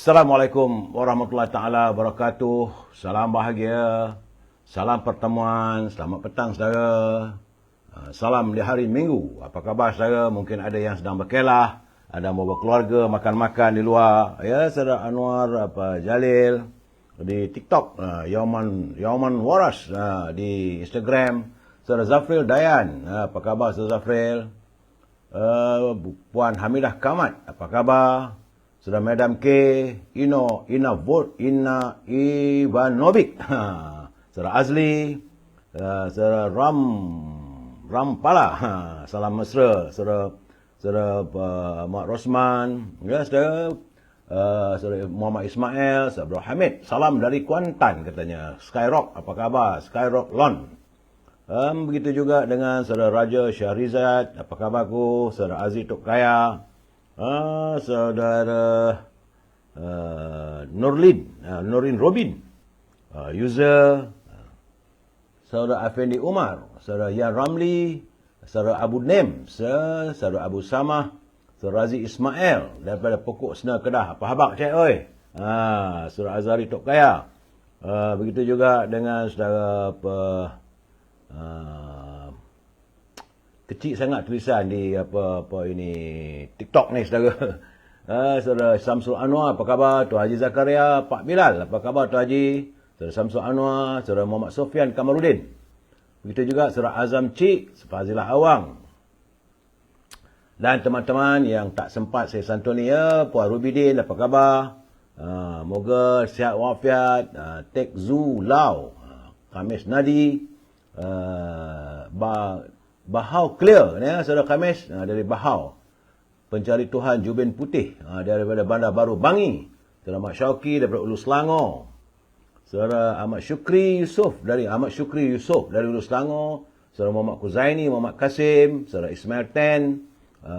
Assalamualaikum warahmatullahi taala wabarakatuh. Salam bahagia, salam pertemuan, selamat petang saudara. Salam di hari Minggu. Apa khabar saudara? Mungkin ada yang sedang berkelah, ada yang bawa keluarga makan-makan di luar. Ya, saudara Anwar Jalil di TikTok, Yauman Waras di Instagram, saudara Zafril Dayan. Apa khabar saudara Zafril? Puan Hamidah Kamat, apa khabar? Saudara Madam K, Ina Ivanovic, saudara Azli, saudara Rampala, salam mesra, saudara Mak Rosman, ya saudara Muhammad Ismail, saudara Hamid, salam dari Kuantan katanya. Skyrock, apa khabar? Skyrock Lon. Begitu juga dengan saudara Raja Syahrizad, apa khabarku? Saudara Aziz Tok Kaya. Saudara Nurin Robin, user, saudara Afendi Umar, saudara Yan Ramli, saudara Abu Nem, saudara Abu Samah, saudara Razi Ismail daripada Pokok Sena Kedah. Apa khabar cik oi? Saudara Azhari Tok Kaya. Begitu juga dengan saudara kecil sangat tulisan di ini TikTok ni saudara. Saudara Samsul Anwar, apa khabar? Tuan Haji Zakaria, Pak Bilal, apa khabar Tuan Haji? Saudara Samsul Anwar, saudara Muhammad Sofian Kamarudin. Begitu juga saudara Azam Cik, Fazilah Awang. Dan teman-teman yang tak sempat saya santuni ya, Puan Rubidin, apa khabar? Moga sihat wafiat. Tek Zu Lau, Khamis Nadi, Bahau Clear, ya, saudara Khamis dari Bahau. Pencari Tuhan Jubin Putih daripada Bandar Baru Bangi. Saudara Ahmad Syauqi daripada Ulu Selangor. Saudara Ahmad Syukri Yusof dari Ulu Selangor. Saudara Muhammad Kuzaini, Muhammad Kasim, saudara Ismail Ten,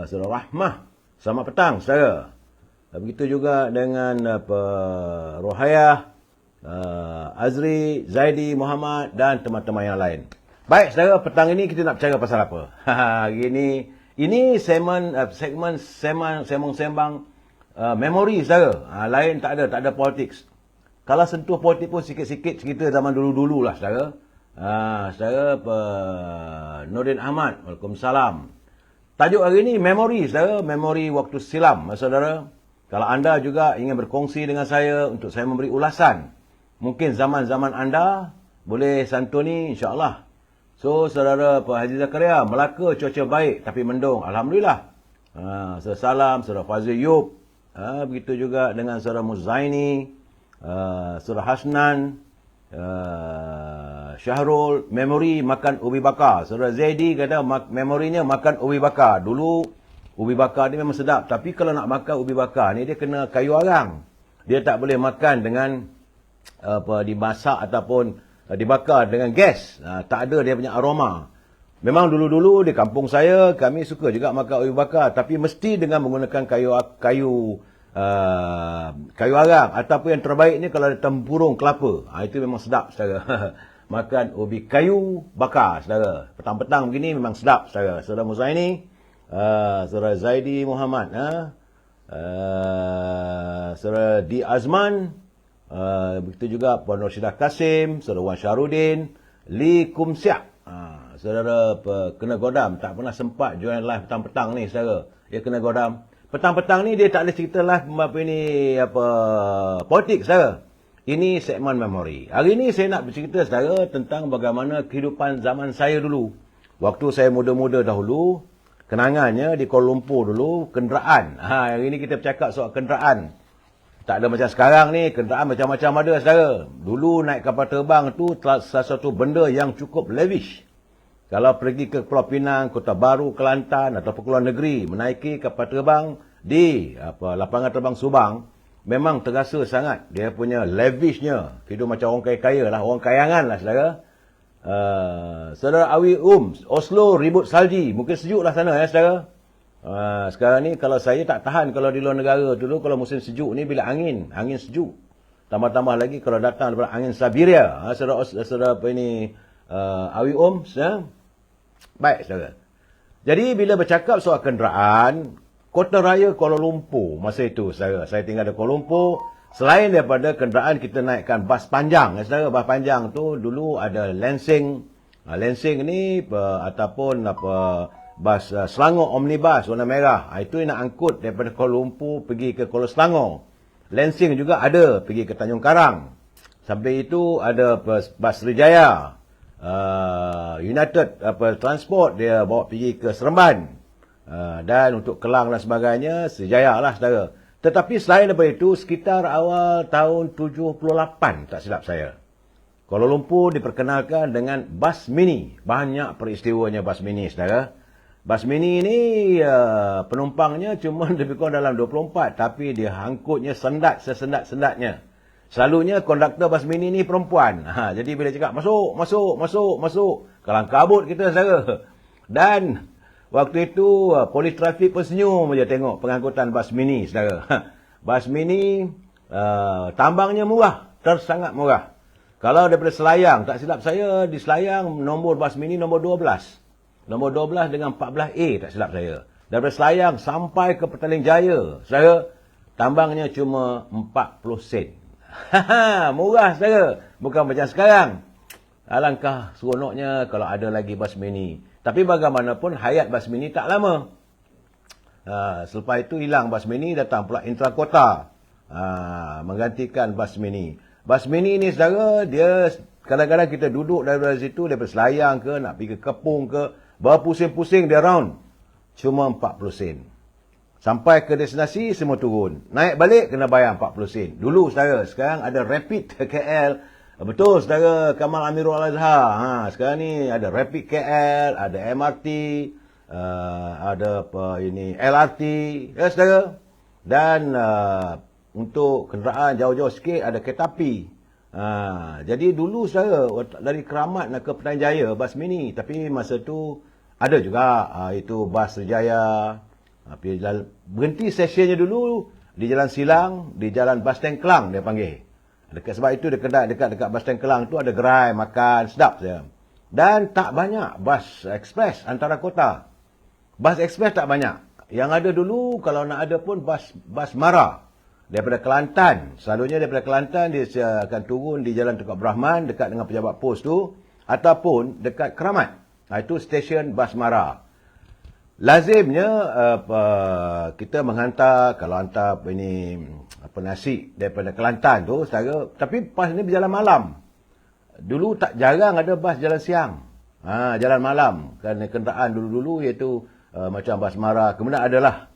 saudara Rahmah. Selamat petang saudara. Begitu juga dengan Rohayah, Azri, Zaidi, Muhammad dan teman-teman yang lain. Baik, saudara, petang ini kita nak bercakap pasal apa? Hari ini segmen sembang memori saudara. Lain tak ada politik. Kalau sentuh politik pun sikit-sikit cerita zaman dulu-dulu lah saudara. Saudara Nordin Ahmad, Waalaikumsalam. Tajuk hari ini memori saudara, memori waktu silam saudara. Kalau anda juga ingin berkongsi dengan saya untuk saya memberi ulasan, mungkin zaman-zaman anda boleh santuni insya-Allah. So, saudara Pak Haji Zakaria, Melaka cuaca baik tapi mendung. Alhamdulillah. Saudara Salam, saudara Fazil Yub. Begitu juga dengan saudara Muzaini, saudara Hasnan, Syahrul, memori makan ubi bakar. Saudara Zaidi kata memorinya makan ubi bakar. Dulu, ubi bakar ni memang sedap. Tapi kalau nak makan ubi bakar ni, dia kena kayu arang. Dia tak boleh makan dengan dimasak ataupun dibakar dengan gas. Tak ada dia punya aroma. Memang dulu-dulu di kampung saya, kami suka juga makan ubi bakar. Tapi mesti dengan menggunakan kayu arang. Ataupun yang terbaik ni kalau ada tempurung kelapa. Itu memang sedap, saudara. Makan ubi kayu bakar, saudara. Petang-petang begini memang sedap, saudara. Saudara Muzaini, saudara Zaidi Muhammad, saudara Di Azman, begitu juga Puan Rashidah Kasim, saudara Wan Syarudin, Li Kum Siak, saudara kena godam, tak pernah sempat join live petang-petang ni saudara. Dia kena godam. Petang-petang ni dia tak boleh cerita live politik saudara. Ini segmen memori. Hari ni saya nak bercerita saudara tentang bagaimana kehidupan zaman saya dulu. Waktu saya muda-muda dahulu, kenangannya di Kuala Lumpur dulu, kenderaan. Hari ni kita bercakap soal kenderaan. Tak ada macam sekarang ni, kenderaan macam-macam ada saudara. Dulu naik kapal terbang tu salah satu benda yang cukup lavish. Kalau pergi ke Pulau Pinang, Kota Baru, Kelantan atau ke luar negeri, menaiki kapal terbang di lapangan terbang Subang, memang terasa sangat dia punya lavishnya. Hidup macam orang kaya-kaya lah, orang kayangan lah saudara. Saudara Awi Oslo ribut salji, mungkin sejuk lah sana ya saudara. Sekarang ni kalau saya tak tahan kalau di luar negara dulu, kalau musim sejuk ni bila angin sejuk. Tambah-tambah lagi kalau datang daripada angin Siberia. Saudara Awi ya. Baik saudara. Jadi bila bercakap soal kenderaan, Kota Raya Kuala Lumpur masa itu saya tinggal di Kuala Lumpur, Selain daripada kenderaan kita naikkan bas panjang, saudara, bas panjang tu dulu ada Lansing. Lansing ni ataupun bas Selangor Omnibus warna merah. Itu nak angkut daripada Kuala Lumpur pergi ke Kuala Selangor. Lansing juga ada pergi ke Tanjung Karang. Sampai itu ada bas Srijaya. United Transport dia bawa pergi ke Seremban. Dan untuk Kelang dan sebagainya, Srijaya lah, saudara. Tetapi selain daripada itu, sekitar awal tahun 78, tak silap saya, Kuala Lumpur diperkenalkan dengan bas mini. Banyak peristiwanya bas mini, saudara. Bas mini ni penumpangnya cuma lebih kurang dalam 24, tapi dia angkutnya sesendat-sendatnya. Selalunya konduktor bas mini ni perempuan. Jadi bila cakap masuk, kalang kabut kita, saudara. Dan waktu itu polis trafik pun senyum saja tengok pengangkutan bas mini, saudara. Bas mini tambangnya murah, tersangat murah. Kalau daripada Selayang, tak silap saya, di Selayang nombor bas mini nombor 12. Nombor 12 dengan 14A, tak silap saya. Daripada Selayang sampai ke Petaling Jaya, saudara, tambangnya cuma 40 sen. Murah, saudara. Bukan macam sekarang. Alangkah seronoknya kalau ada lagi bas mini. Tapi bagaimanapun hayat bas mini tak lama. Selepas itu hilang bas mini, datang pula Intrakota. Menggantikan bas mini. Bas mini ni, saudara, dia kadang-kadang kita duduk daripada situ, daripada Selayang ke, nak pergi ke Kepung ke, berpusing-pusing dia round. Cuma 40 sen. Sampai ke destinasi, semua turun. Naik balik, kena bayar 40 sen. Dulu, saudara, sekarang ada Rapid KL. Betul, saudara Kamal Amirul Al-Azhar. Sekarang ni ada Rapid KL, ada MRT, ada LRT, ya, saudara. Dan untuk kenderaan jauh-jauh sikit ada kereta api. Jadi dulu, saudara, dari Keramat nak ke Petaling Jaya, bas mini. Tapi masa tu ada juga itu bas Srijaya. Berhenti stesyennya dulu di Jalan Silang, di Jalan Basteng Kelang dia panggil. Sebab itu dekat Basteng Kelang tu ada gerai makan sedap saja. Dan tak banyak bas ekspres antara kota. Bas ekspres tak banyak. Yang ada dulu kalau nak ada pun bas Mara daripada Kelantan. Selalunya daripada Kelantan dia akan turun di Jalan Tukar Brahman dekat dengan pejabat pos tu, ataupun dekat Keramat. Itu stesen bas Mara. Lazimnya kita menghantar, kalau hantar nasi daripada Kelantan tu, saudara, tapi bas ni berjalan malam. Dulu tak jarang ada bas jalan siang. Jalan malam. Kerana kenderaan dulu-dulu iaitu macam bas Mara. Kemudian adalah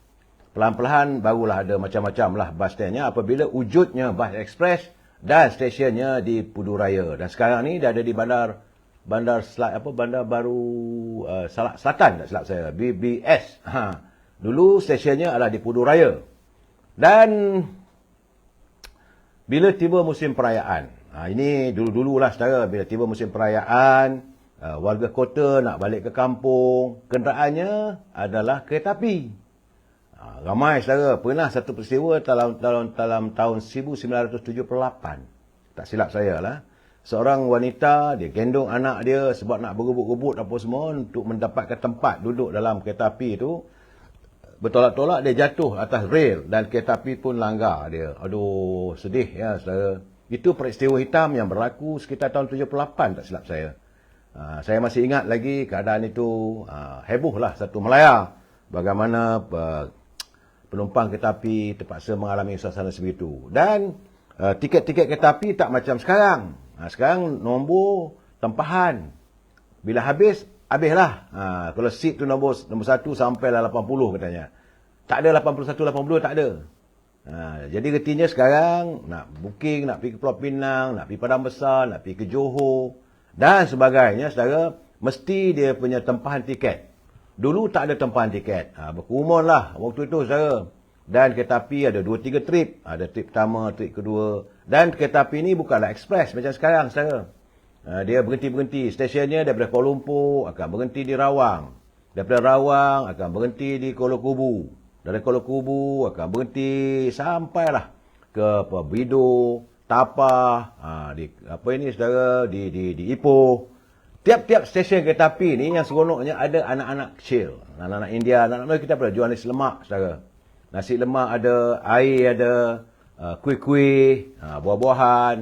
pelan-pelan barulah ada macam-macam lah bas standnya apabila wujudnya bas ekspres dan stesyennya di Pudu Raya. Dan sekarang ni dah ada di bandar baru Salak Selatan, tak silap saya, BBS. Dulu stesyennya adalah di Pudu Raya. Dan bila tiba musim perayaan, ini dulu-dululah, saudara, bila tiba musim perayaan, warga kota nak balik ke kampung, kenderaannya adalah kereta api. Ramai, saudara, pernah satu peristiwa dalam tahun 1978, tak silap saya lah. Seorang wanita, dia gendong anak dia sebab nak berebut-rebut apa semua untuk mendapatkan tempat duduk dalam kereta api itu. Bertolak-tolak dia jatuh atas rel dan kereta api pun langgar dia. Aduh, sedih ya, saudara. Itu peristiwa hitam yang berlaku sekitar tahun 78, tak silap saya. Saya masih ingat lagi keadaan itu. Heboh lah satu Melaya. Bagaimana penumpang kereta api terpaksa mengalami suasana sebegitu. Dan tiket-tiket kereta api tak macam sekarang. Sekarang nombor tempahan. Bila habislah. Kalau seat tu nombor 1 sampai 80 katanya. Tak ada 81, 80 tak ada. Jadi retinya sekarang nak booking, nak pergi ke Pulau Pinang, nak pergi Padang Besar, nak pergi ke Johor dan sebagainya, saudara, mesti dia punya tempahan tiket. Dulu tak ada tempahan tiket. Berkerumun lah waktu itu, saudara. Dan kereta api ada 2-3 trip. Ada trip pertama, trip kedua. Dan kereta api ni bukanlah ekspres macam sekarang, saudara. Dia berhenti-berhenti. Stesyennya daripada Kuala Lumpur akan berhenti di Rawang. Daripada Rawang akan berhenti di Kuala Kubu. Dari Kuala Kubu akan berhenti sampailah ke Bido, Tapah, saudara, di Ipoh. Tiap-tiap stesen kereta api ni yang seronoknya ada anak-anak kecil. Anak-anak India, anak-anak kita pada jual nasi lemak, saudara. Nasi lemak ada, air ada, kuih-kuih, buah-buahan.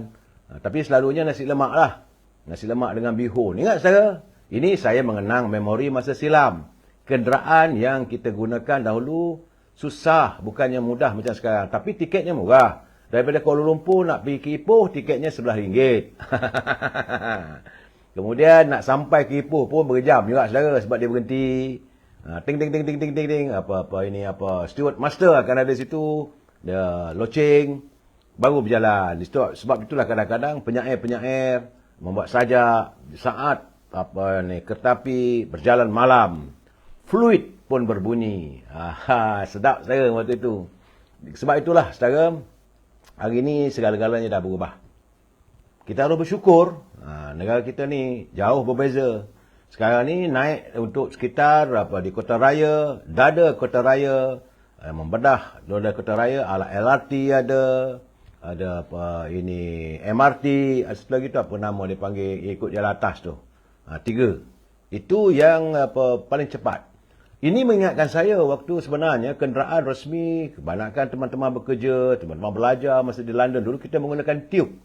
Tapi selalunya nasi lemak lah. Nasi lemak dengan bihun. Ingat saudara, ini saya mengenang memori masa silam. Kenderaan yang kita gunakan dahulu susah, bukannya mudah macam sekarang. Tapi tiketnya murah. Daripada Kuala Lumpur nak pergi ke Ipoh, tiketnya RM11. Kemudian nak sampai ke Ipoh pun berjam juga saudara sebab dia berhenti. Ting ting ting ting ting ting ting, steward master akan ada situ, dia loceng baru berjalan. Sebab itulah kadang-kadang penyair-penyair membuat sajak saat keretapi berjalan malam, fluid pun berbunyi. Sedap saudara waktu itu. Sebab itulah saudara, hari ini segala-galanya dah berubah. Kita harus bersyukur, negara kita ni jauh berbeza. Sekarang ni naik untuk sekitar di Kota Raya, dada Kota Raya, membedah dada Kota Raya, ala LRT ada MRT, satu lagi tu apa nama dia panggil, ikut jalan atas tu. 3. Itu yang paling cepat. Ini mengingatkan saya waktu sebenarnya kenderaan resmi, kebanyakan teman-teman bekerja, teman-teman belajar masa di London dulu kita menggunakan tube.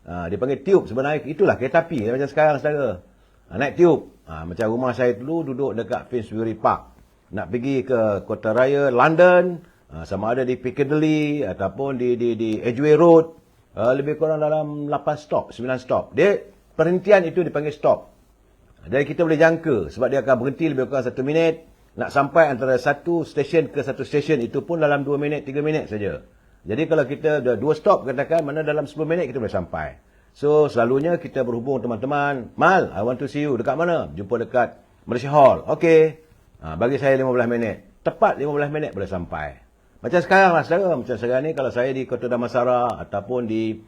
Dia panggil tube, sebenarnya itulah kereta api macam sekarang saudara. Naik tiup. Macam rumah saya dulu duduk dekat Finsbury Park. Nak pergi ke Kota Raya, London, sama ada di Piccadilly ataupun di Edgware Road, lebih kurang dalam 8 stop, 9 stop. Dia perhentian itu dipanggil stop. Jadi kita boleh jangka sebab dia akan berhenti lebih kurang 1 minit. Nak sampai antara satu stesen ke satu stesen itu pun dalam 2 minit, 3 minit saja. Jadi kalau kita ada 2 stop katakan, mana dalam 10 minit kita boleh sampai. So, selalunya kita berhubung teman-teman. Mal, I want to see you. Dekat mana? Jumpa dekat Malaysia Hall. Okey. Bagi saya 15 minit. Tepat 15 minit boleh sampai. Macam sekarang lah, saudara. Macam sekarang ni, kalau saya di Kota Damansara ataupun di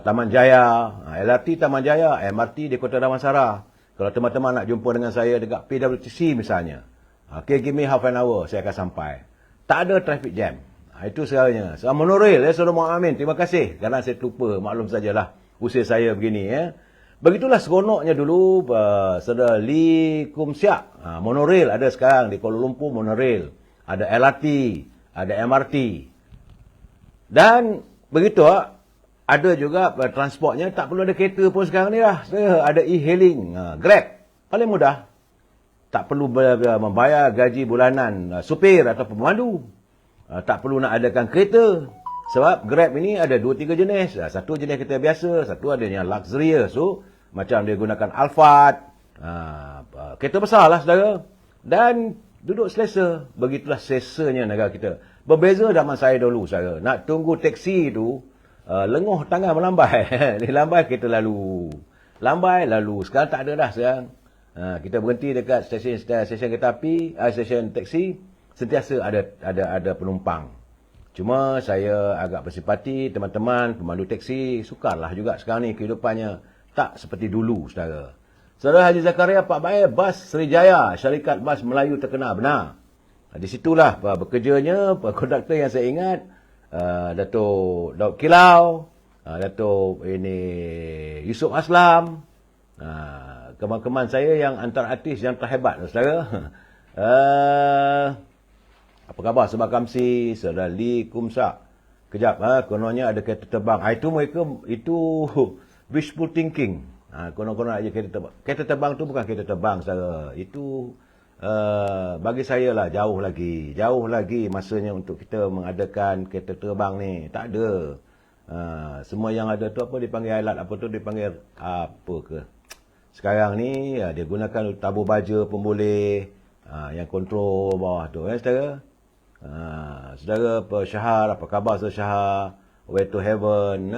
Taman Jaya, LRT Taman Jaya, MRT di Kota Damansara. Kalau teman-teman nak jumpa dengan saya dekat PWTC misalnya. Okay, give me half an hour, saya akan sampai. Tak ada traffic jam. Itu segalanya. So, monorail, Saudara Muhammad Amin. Terima kasih. Kerana saya terlupa, maklum sajalah. Usia saya begini ya. Begitulah seronoknya dulu Saudara Lee Kum Siak. Monorail ada sekarang di Kuala Lumpur, monorail. Ada LRT, ada MRT. Dan begitu ada juga transportnya, tak perlu ada kereta pun sekarang ni lah. Ada e-hailing, Grab. Paling mudah. Tak perlu membayar gaji bulanan supir atau pemandu. Tak perlu nak adakan kereta. Sebab Grab ini ada 2-3 jenis. Satu jenis kereta biasa, satu ada yang luxurious. So, macam dia gunakan Alphard. Kereta besar lah saudara. Dan duduk selesa. Begitulah selesanya negara kita. Berbeza zaman saya dulu saudara. Nak tunggu teksi itu, lenguh tangan melambai. Lambai kereta lalu. Lambai lalu. Sekarang tak ada dah sekarang. Kita berhenti dekat stesen kereta api, stesen teksi. Sentiasa ada penumpang. Cuma saya agak bersimpati teman-teman pemandu teksi, sukarlah juga sekarang ni kehidupannya tak seperti dulu saudara. Saudara Haji Zakaria Pak Baik, Bas Srijaya, syarikat bas Melayu terkenal, benar. Di situlah bekerjanya konduktor yang saya ingat, Dato' Daud Kilau, Dato' Yusuf Aslam, keman-keman saya yang antara artis yang terhebat saudara. Apa khabar Sebab Kamsi, Saudara Lee Kumsak. Kejap, kononnya ada kereta terbang. Itu wishful thinking. Konon-konon aja kereta terbang. Kereta terbang tu bukan kereta terbang, saudara. Itu bagi saya lah jauh lagi masanya untuk kita mengadakan kereta terbang ni. Tak ada. Semua yang ada tu apa dipanggil alat apa tu dipanggil apa ke. Sekarang ni dia gunakan tabur baja pun boleh. Yang kontrol bawah tu saudara. Saudara Syahar, apa khabar Saudara Syahar? Way to Heaven,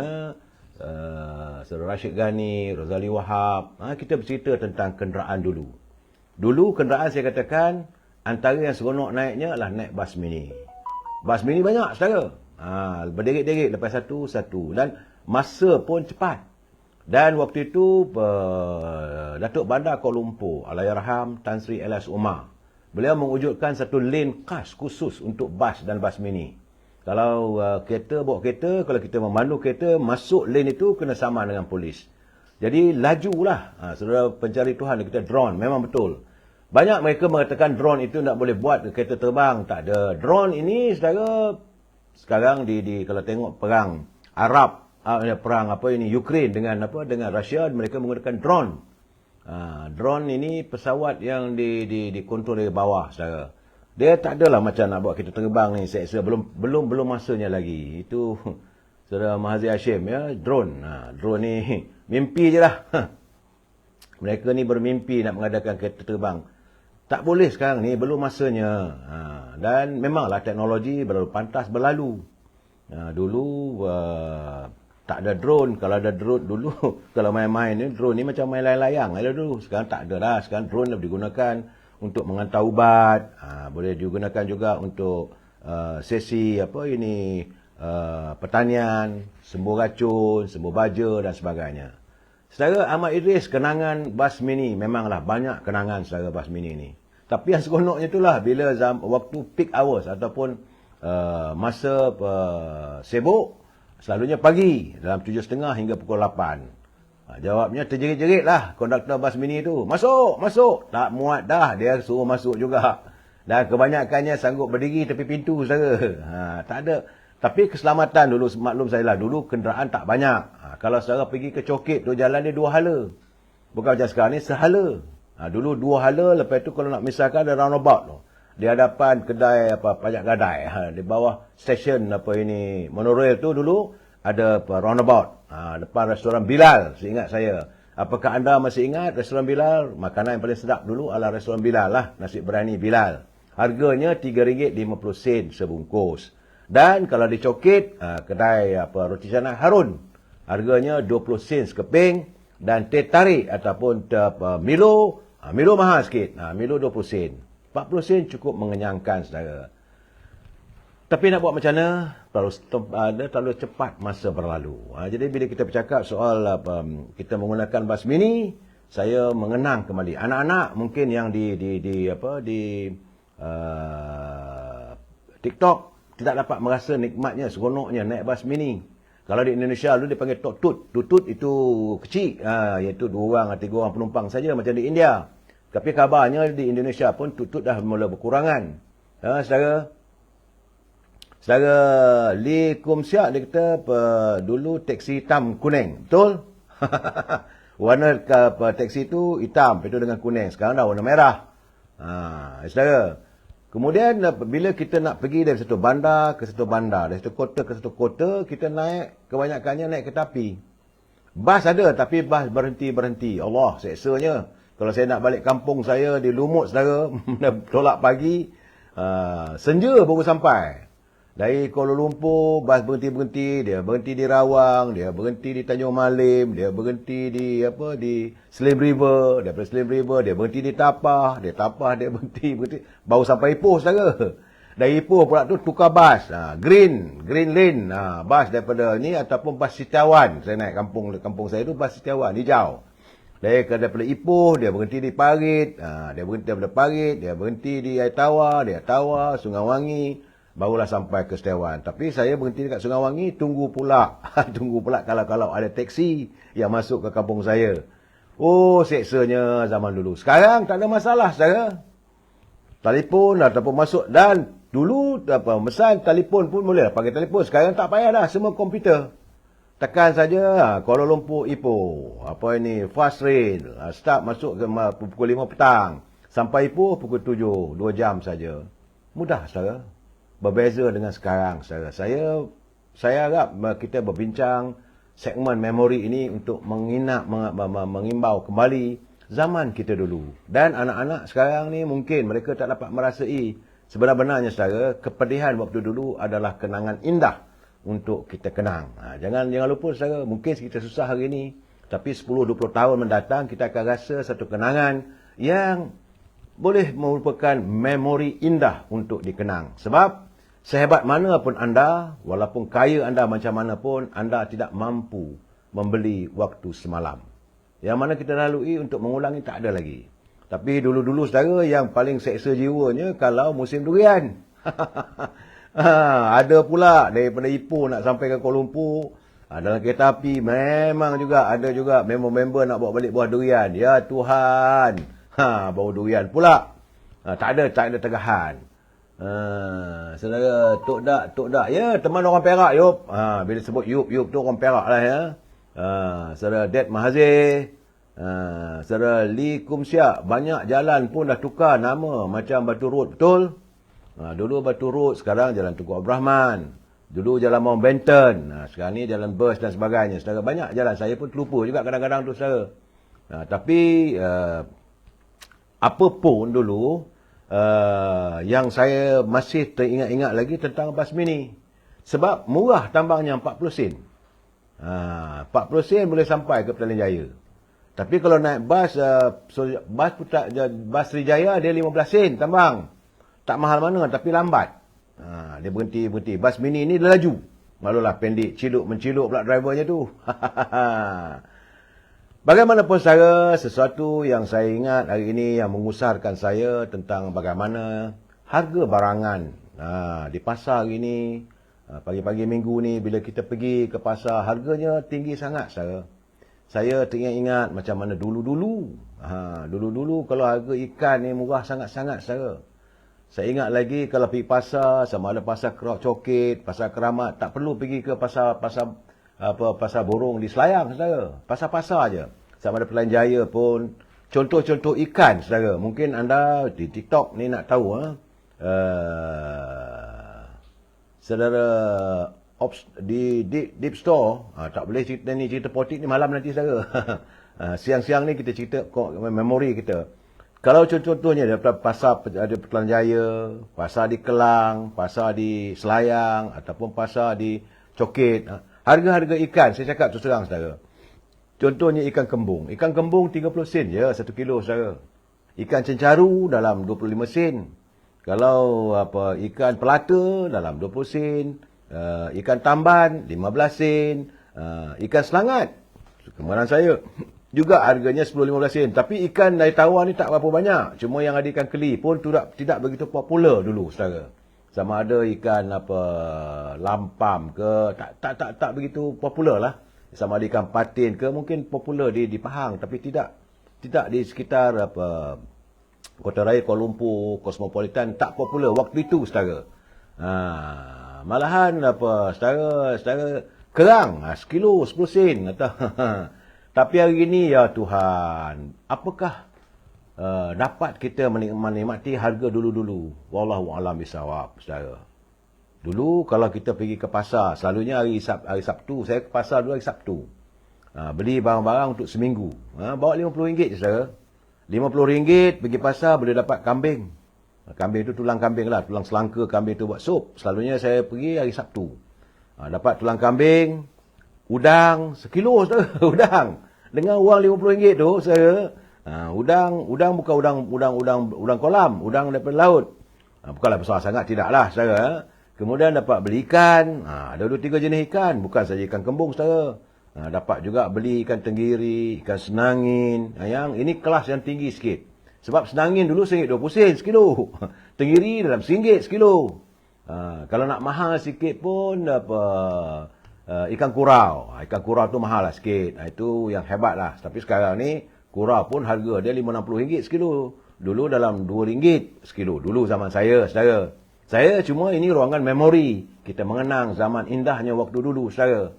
Saudara Rashid Ghani, Rozali Wahab. Kita bercerita tentang kenderaan dulu. Dulu kenderaan saya katakan, antara yang seronok naiknya adalah naik bas mini. Bas mini banyak saudara. Berderet-deret lepas satu. Dan masa pun cepat. Dan waktu itu, Datuk Bandar Kuala Lumpur, Allahyarham Tan Sri Elias Umar, beliau mewujudkan satu lane khas khusus untuk bas dan bas mini. Kalau bawa kereta, kalau kita memandu kereta, masuk lane itu kena sama dengan polis. Jadi lajulah. Saudara pencari Tuhan, kita drone, memang betul. Banyak mereka mengatakan drone itu tak boleh buat kereta terbang. Tak ada. Drone ini, saudara, sekarang kalau tengok perang Arab, perang Ukraine dengan Rusia, mereka menggunakan drone. Drone ini pesawat yang dikontrol dari bawah, saudara. Dia tak adalah macam nak buat kita terbang ni, saya belum masanya lagi. Itu Saudara Mahathir Hashim, ya, drone. Drone ni mimpi je lah. Mereka ni bermimpi nak mengadakan kereta terbang. Tak boleh sekarang ni, belum masanya. Dan memanglah teknologi berlalu pantas berlalu. Dulu tak ada drone. Kalau ada drone dulu, kalau main-main ni, drone ni macam main layang-layang dulu. Sekarang tak ada lah. Sekarang drone dah digunakan untuk menghantar ubat. Boleh digunakan juga untuk sesi pertanian, sembuh racun, sembuh baja dan sebagainya. Saudara Ahmad Idris, kenangan bas mini, memanglah banyak kenangan saudara bas mini ni. Tapi yang seronoknya itulah bila waktu peak hours ataupun masa sibuk, selalunya pagi dalam 7.30 hingga pukul 8. Jawabnya terjerit-jerit lah konduktor bas mini tu. Masuk. Tak muat dah, dia suruh masuk juga. Dan kebanyakannya sanggup berdiri tepi pintu saudara. Tak ada. Tapi keselamatan dulu, maklum saya lah, dulu kenderaan tak banyak. Kalau saudara pergi ke Cokit tu, jalan dia 2 hala. Bukan macam sekarang ni, sehala. Dulu 2 hala, lepas tu kalau nak misalkan ada roundabout tu. Di hadapan kedai pajak gadai. Di bawah stesen monorail tu dulu ada roundabout. Depan restoran Bilal, seingat saya. Apakah anda masih ingat restoran Bilal? Makanan yang paling sedap dulu adalah restoran Bilal lah. Nasi berani Bilal. Harganya RM3.50 sebungkus. Dan kalau di Cokit, kedai roti canai Harun, harganya 20 sen sekeping. Dan teh tarik ataupun Milo mahal sikit. Milo 20 sen. 40 sen cukup mengenyangkan saudara. Tapi nak buat macam mana? Terlalu cepat masa berlalu. Jadi bila kita bercakap soal kita menggunakan bas mini, saya mengenang kembali anak-anak mungkin yang di TikTok tidak dapat merasa nikmatnya, seronoknya naik bas mini. Kalau di Indonesia dulu dipanggil tok-tut. Tutut itu kecil, iaitu 2 orang atau 3 orang penumpang saja macam di India. Tapi kabarnya di Indonesia pun tutut dah mula berkurangan. Saudara Lee Kum Siak, dia kata dulu teksi hitam kuning. Betul? Warna teksi itu hitam, itu dengan kuning. Sekarang dah warna merah. Saudara. Kemudian bila kita nak pergi dari satu bandar ke satu bandar, dari satu kota ke satu kota, kita naik, kebanyakannya naik kereta api. Bas ada, tapi bas berhenti-berhenti. Allah, seksanya. Kalau saya nak balik kampung saya di Lumut, saudara, tolak pagi, senja baru sampai. Dari Kuala Lumpur, bas berhenti-berhenti, dia berhenti di Rawang, dia berhenti di Tanjung Malim, dia berhenti di Slim River, daripada Slim River, dia berhenti di Tapah, dia berhenti, baru sampai Ipoh, saudara. Dari Ipoh pula tu tukar bas, Green Lane, bas daripada ni ataupun bas Setiawan. Saya naik kampung saya tu bas Setiawan, hijau. Daripada Ipoh, dia berhenti di Parit, dia berhenti daripada Parit, dia berhenti di Air Tawar, Sungai Wangi, barulah sampai ke Setiawan. Tapi saya berhenti dekat Sungai Wangi, tunggu pula kalau ada teksi yang masuk ke kampung saya. Oh, seksanya zaman dulu. Sekarang tak ada masalah, saudara. Telefon ataupun masuk, dan dulu mesan telefon pun boleh pakai telefon. Sekarang tak payah dah, semua komputer. Tekan saja Kuala Lumpur Ipoh, fast rail, start masuk ke pukul 5 petang, sampai Ipoh pukul 7, 2 jam saja. Mudah, saudara. Berbeza dengan sekarang, saudara. Saya harap kita berbincang segmen memori ini untuk mengimbau kembali zaman kita dulu. Dan anak-anak sekarang ni mungkin mereka tak dapat merasai sebenar-benarnya, saudara, kepedihan waktu dulu adalah kenangan indah untuk kita kenang. Jangan lupa, saudara, mungkin kita susah hari ini, tapi 10-20 tahun mendatang kita akan rasa satu kenangan yang boleh merupakan memori indah untuk dikenang. Sebab sehebat mana pun anda, walaupun kaya anda macam mana pun, anda tidak mampu membeli waktu semalam. Yang mana kita lalui untuk mengulangi tak ada lagi. Tapi dulu-dulu, saudara, yang paling seksa jiwanya kalau musim durian. Ada pula daripada Ipoh nak sampai ke Kuala Lumpur, dalam kereta api memang juga ada juga member-member nak bawa balik buah durian. Ya Tuhan, bau durian pula. Tak ada tegahan. Saudara Tok Dak. Ya, teman orang Perak, Yop. Bila sebut Yop tu orang Perak lah ya. Saudara Ded Mahathir. Saudara Lee Kum Siak. Banyak jalan pun dah tukar nama. Macam Batu Road, betul? Dulu Batu Road, sekarang Jalan Tunku Abdul Rahman. Dulu Jalan Mountbatten. Sekarang ni Jalan Bus dan sebagainya. Saudara, banyak jalan. Saya pun terlupa juga kadang-kadang tu, saudara. Tapi apa pun dulu, yang saya masih teringat-ingat lagi tentang bas mini. Sebab murah tambangnya 40 sen. 40 sen boleh sampai ke Petaling Jaya. Tapi kalau naik bas, bas Srijaya dia 15 sen tambang. Tak mahal mana tapi lambat. Dia berhenti. Bas mini ni dia laju. Malulah pendek, menciluk pula drivernya tu. Bagaimanapun saudara, sesuatu yang saya ingat hari ini yang mengusarkan saya tentang bagaimana harga barangan di pasar hari ini, pagi-pagi minggu ni bila kita pergi ke pasar, harganya tinggi sangat, saudara. Saya teringat macam mana dulu-dulu. Dulu-dulu kalau harga ikan ni murah sangat-sangat, saudara. Saya ingat lagi kalau pergi pasar, sama ada pasar Kerak Coket, pasar Keramat, tak perlu pergi ke pasar borong di Selayang, saudara. Pasar-pasar aja. Sama ada Petaling Jaya pun. Contoh-contoh ikan, saudara. Mungkin anda di TikTok ni nak tahu. Saudara, di Deep Store, tak boleh cerita ni, cerita politik ni malam nanti, saudara. Siang-siang ni kita cerita memori kita. Kalau contohnya ada pasar ada Petaling Jaya, pasar di Kelang, pasar di Selayang ataupun pasar di Coket, harga-harga ikan saya cakap terus terang, saudara. Contohnya ikan kembung. Ikan kembung 30 sen je 1 kilo, saudara. Ikan cencaru dalam 25 sen. Kalau ikan pelata dalam 20 sen. Ikan tamban 15 sen. Ikan selangat, kemarin saya juga harganya 10-15 sen. Tapi ikan dari tawar ni tak berapa banyak. Cuma yang ada ikan keli pun tidak begitu popular dulu, saudara. Sama ada ikan lampam ke, tak begitu popular lah. Sama ada ikan patin ke, mungkin popular di Pahang, tapi tidak di sekitar Kota Raya Kuala Lumpur, Cosmopolitan, tak popular waktu itu, saudara. Malahan saudara kerang sekilo 10 sen atau tapi hari ini, ya Tuhan, apakah dapat kita menikmati harga dulu-dulu? Wallahu a'lam bisawab, saudara. Dulu kalau kita pergi ke pasar, selalunya hari Sabtu, saya ke pasar dulu hari Sabtu. Beli barang-barang untuk seminggu. Bawa RM50 je, saudara. RM50 pergi pasar boleh dapat kambing. Kambing itu tulang kambing lah, tulang selangka kambing tu buat sup. Selalunya saya pergi hari Sabtu. Dapat tulang kambing, udang, sekilo, saudara. Udang. Dengan wang RM50 tu, saudara. Udang bukan udang kolam, udang daripada laut. Bukanlah besar sangat, tidaklah, saudara. Kemudian dapat beli ikan. Ada 2-3 jenis ikan. Bukan saja ikan kembung, saudara. Dapat juga beli ikan tenggiri, ikan senangin. Yang ini kelas yang tinggi sikit. Sebab senangin dulu RM1.20 sekilo. Tenggiri dalam RM1 sekilo. Kalau nak mahal sikit pun ikan kurau. Ikan kurau tu mahal lah sikit. Itu yang hebat lah. Tapi sekarang ni kurau pun harga dia RM50-60 sekilo. Dulu dalam RM2 sekilo. Dulu zaman saya, saudara. Saya cuma ini ruangan memori. Kita mengenang zaman indahnya waktu dulu, saudara.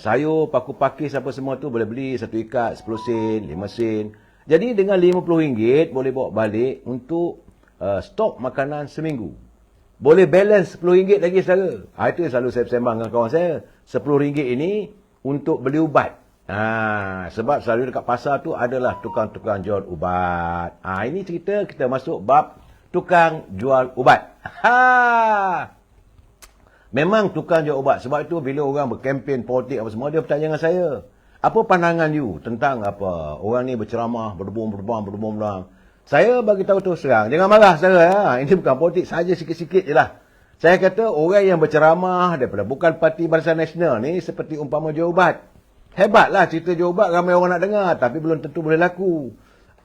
Sayur, paku pakis apa semua tu boleh beli satu ikat 10 sen, 5 sen. Jadi dengan RM50 boleh bawa balik untuk stok makanan seminggu. Boleh balance RM10 lagi, saudara. Itu selalu saya sembang dengan kawan saya. RM10 ini untuk beli ubat. Sebab selalu dekat pasar tu adalah tukang-tukang jual ubat. Ini cerita kita masuk bab tukang jual ubat. Memang tukang jual ubat. Sebab itu bila orang berkempen politik apa semua, dia bertanya dengan saya, apa pandangan you tentang orang ni berceramah, berdebam. Saya bagi tahu terus terang, jangan marah, saudara. Ini bukan politik saja, sikit-sikit je lah. Saya kata orang yang berceramah daripada bukan parti Barisan Nasional ni seperti umpama jual ubat. Hebatlah cerita jual ubat, ramai orang nak dengar, tapi belum tentu boleh laku.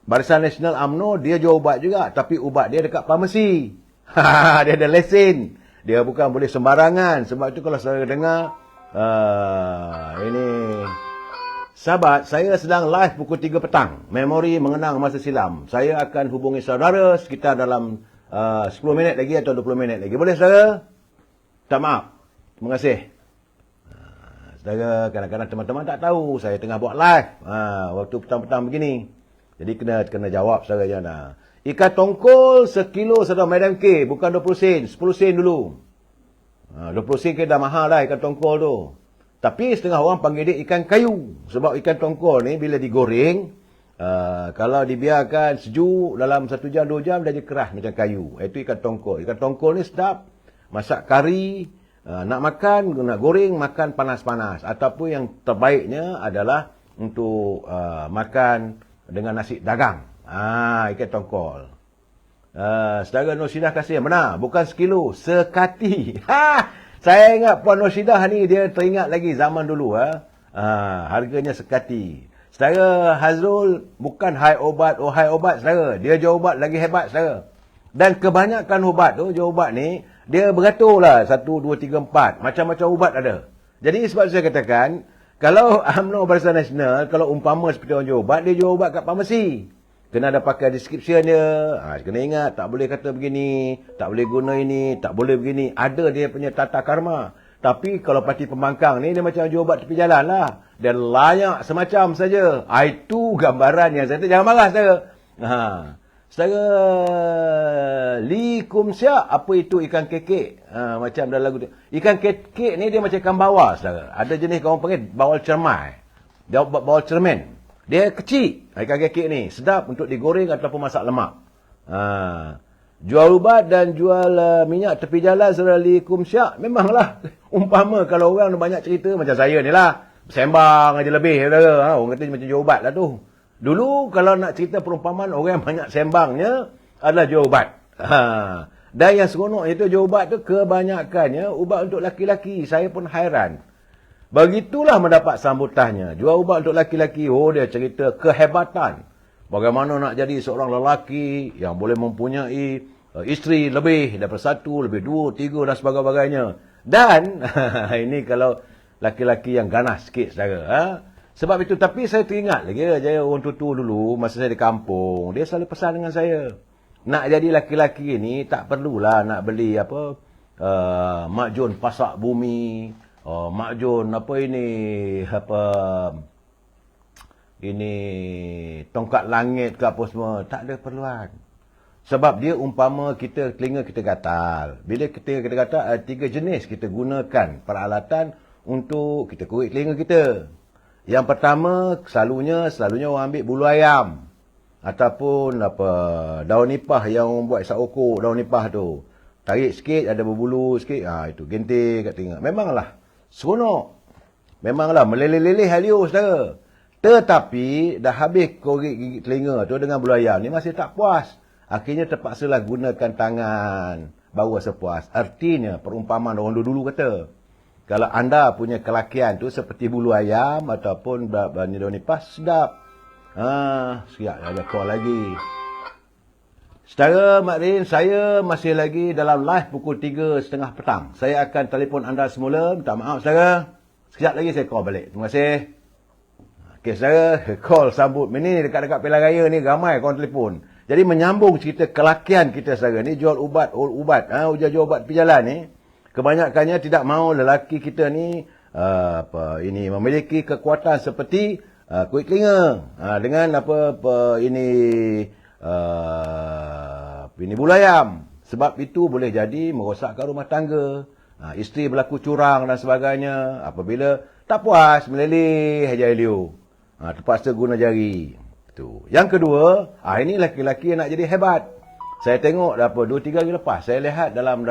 Barisan Nasional UMNO, dia jual ubat juga, tapi ubat dia dekat farmasi. Dia ada lesen. Dia bukan boleh sembarangan. Sebab itu kalau saudara dengar, ini sahabat, saya sedang live pukul 3 petang. Memori mengenang masa silam. Saya akan hubungi saudara sekitar dalam 10 minit lagi atau 20 minit lagi. Boleh saudara? Tak maaf. Terima kasih. Saudara, kadang-kadang teman-teman tak tahu saya tengah buat live. Waktu petang-petang begini. Jadi kena jawab saudara Jana. Ikan tongkol sekilo saudara Madam K. Bukan 20 sen. 10 sen dulu. 20 sen ke dah mahal dah ikan tongkol tu. Tapi setengah orang panggil dia ikan kayu. Sebab ikan tongkol ni bila digoreng, kalau dibiarkan sejuk dalam 1 jam, 2 jam, dia keras macam kayu. Itu ikan tongkol. Ikan tongkol ni sedap. Masak kari. Nak makan, nak goreng, makan panas-panas. Ataupun yang terbaiknya adalah untuk makan dengan nasi dagang. Ikan tongkol. Saudara Nursidah kasih. Benar, bukan sekilo, sekati. Saya ingat Puan Nursidah ni, dia teringat lagi zaman dulu. Harganya sekati. Saudara Hazrul, bukan hai obat, saudara. Dia jual ubat lagi hebat, saudara. Dan kebanyakan ubat tu, jual ubat ni, dia beratur lah. 1, 2, 3, 4. Macam-macam ubat ada. Jadi sebab saya katakan, kalau UMNO Barisan Nasional, kalau umpama seperti orang jual ubat, dia jual ubat kat farmasi. Kena ada pakai description dia. Kena ingat, tak boleh kata begini, tak boleh guna ini, tak boleh begini. Ada dia punya tata karma. Tapi kalau parti pembangkang ni, dia macam jual ubat tepi jalan lah. Dia layak semacam saja. Itu gambaran yang saya kata, jangan marah saudara. Saudara Li Kum Siak, apa itu ikan kekek? Macam dalam lagu tu. Ikan kekek ni dia macam ikan bawal, saudara. Ada jenis orang panggil bawal cermai. Dia bawal cermin. Dia kecil, ikan kekek ni. Sedap untuk digoreng ataupun masak lemak. Jual ubat dan jual minyak tepi jalan, saudara Li Kum Siak. Memanglah, umpama kalau orang banyak cerita macam saya ni lah. Sembang aja lebih, saudara. Orang kata macam jual ubat lah tu. Dulu kalau nak cerita perumpamaan, orang yang banyak sembangnya adalah jual ubat. Dan yang seronok itu jual ubat tu kebanyakannya ubat untuk laki-laki. Saya pun hairan. Begitulah mendapat sambutannya. Jual ubat untuk laki-laki. Dia cerita kehebatan. Bagaimana nak jadi seorang lelaki yang boleh mempunyai isteri lebih daripada 1, lebih 2, 3 dan sebagainya. Dan ini kalau laki-laki yang ganas sikit, saudara. Sebab itu, tapi saya teringat lagi, saya orang tutu dulu, masa saya di kampung, dia selalu pesan dengan saya. Nak jadi laki-laki ni, tak perlulah nak beli apa, makjun pasak bumi, makjun apa ini, tongkat langit ke apa semua. Tak ada perluan. Sebab dia umpama telinga kita gatal. Bila kita gatal, ada 3 jenis kita gunakan peralatan untuk kita korek telinga kita. Yang pertama, selalunya orang ambil bulu ayam. Ataupun daun nipah yang orang buat isap okok, daun nipah tu. Tarik sikit, ada berbulu sikit. Itu genting kat telinga. Memanglah seronok. Memanglah meleleh-leleh halio, saudara. Tetapi dah habis korek gigi telinga tu dengan bulu ayam ni masih tak puas. Akhirnya terpaksalah gunakan tangan. Baru rasa puas. Artinya perumpamaan orang dulu kata. Kalau anda punya kelakian tu seperti bulu ayam ataupun daun nipah, sedap. Siap ada call lagi. Saudara Mak Rin, saya masih lagi dalam live pukul 3.30 petang. Saya akan telefon anda semula. Minta maaf saudara. Sekejap lagi saya call balik. Terima kasih. Okey saudara, call sambut. Ini dekat-dekat pilihan raya ni ramai kawan telefon. Jadi menyambung cerita kelakian kita saudara ni, jual ubat, jual ubat tepi jalan ni. Kebanyakannya tidak mahu lelaki kita ni memiliki kekuatan seperti kulit telinga dengan ini bulu ayam. Sebab itu boleh jadi merosakkan rumah tangga. Isteri berlaku curang dan sebagainya. Apabila tak puas, meleleh aja Elio. Terpaksa guna jari. Itu. Yang kedua, ini laki-laki yang nak jadi hebat. Saya tengok 2-3 hari lepas, saya lihat dalam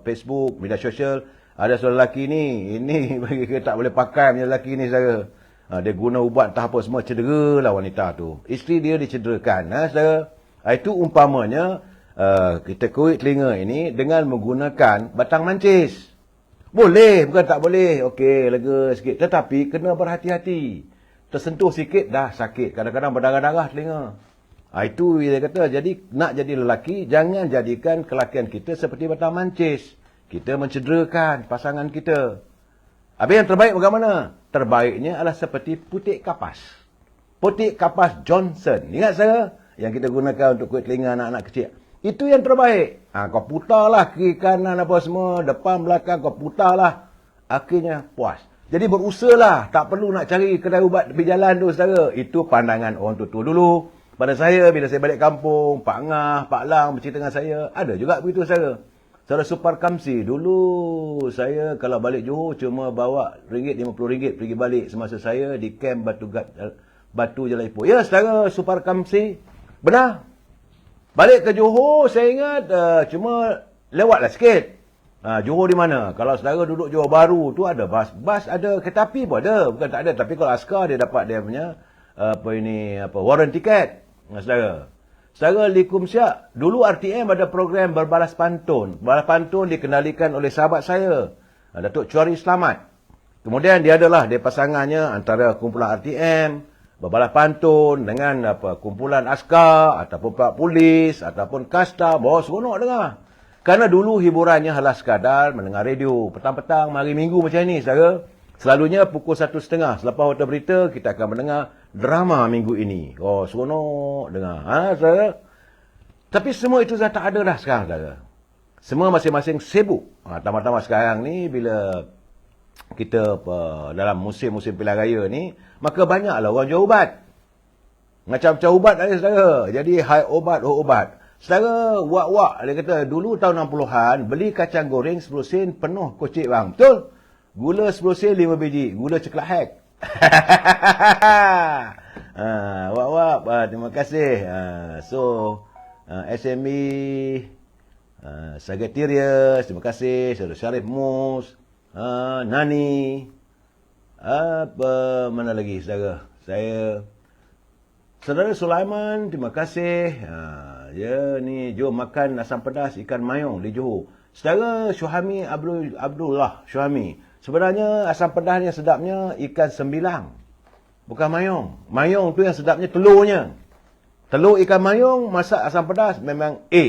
Facebook, media sosial, ada seorang lelaki ni, ini bagi kita tak boleh pakai punya lelaki ni saudara. Dia guna ubat entah apa semua, cederalah wanita tu. Isteri dia dicederakan, saudara. Itu umpamanya kita korek telinga ini dengan menggunakan batang mancis. Boleh, bukan tak boleh. Okey, lega sikit. Tetapi kena berhati-hati. Tersentuh sikit dah sakit. Kadang-kadang berdarah-darah telinga. Itu dia kata, jadi nak jadi lelaki, jangan jadikan kelakian kita seperti batang mancis. Kita mencederakan pasangan kita. Habis yang terbaik bagaimana? Terbaiknya adalah seperti putik kapas. Putik kapas Johnson. Ingat saya? Yang kita gunakan untuk kulit telinga anak-anak kecil. Itu yang terbaik. Kau putarlah kiri kanan apa semua, depan belakang kau putarlah. Akhirnya puas. Jadi berusahalah, tak perlu nak cari kedai ubat tepi jalan tu saudara. Itu pandangan orang tua dulu. Pada saya bila saya balik kampung, Pak Ngah, Pak Lang bercerita dengan saya, ada juga begitu saudara. Saudara Supar Kamsi, dulu saya kalau balik Johor cuma bawa RM50 pergi balik semasa saya di kem Batu Jalan Ipoh. Ya saudara Supar Kamsi, benar. Balik ke Johor saya ingat cuma lewatlah sikit. Johor di mana? Kalau saudara duduk Johor Baru tu ada bas. Bas ada, kereta api pun ada. Bukan tak ada. Tapi kalau askar dia dapat dia punya warrant tiket. Saudara. Saudara Likum Siak. Dulu RTM ada program berbalas pantun. Berbalas pantun dikendalikan oleh sahabat saya. Datuk Cuari Selamat. Kemudian dia adalah dia pasangannya antara kumpulan RTM, berbalas pantun dengan kumpulan askar ataupun pak polis ataupun kasta. Bawa seronok dengar. Karena dulu hiburannya adalah sekadar mendengar radio. Petang-petang, hari minggu macam ni, saudara. Selalunya pukul 1.30. Selepas hotel berita, kita akan mendengar drama minggu ini. Oh, seronok dengar. Saudara. Tapi semua itu dah tak ada dah sekarang, saudara. Semua masing-masing sibuk. Tambah-tambah sekarang ni, bila kita dalam musim-musim pilihan raya ni, maka banyaklah orang jual ubat. Macam-macam ubat ada, saudara. Jadi, hai obat, oh obat. Saudara, wak-wak, dia kata, dulu tahun 60-an, beli kacang goreng 10 sen penuh kocik bang. Betul? Gula 10 sen 5 biji. Gula ceklat hack. Wak-wak, terima kasih. SMB, Sagittarius, terima kasih. Saudara Syarif Mus, Nani, mana lagi, saudara? Saudara Sulaiman, terima kasih. Ya, ni jom makan asam pedas ikan mayong di Johor. Saudara Syuhami Abdullah Syuhami. Sebenarnya asam pedas yang sedapnya ikan sembilang. Bukan mayong. Mayong tu yang sedapnya telurnya. Telur ikan mayong masak asam pedas memang A.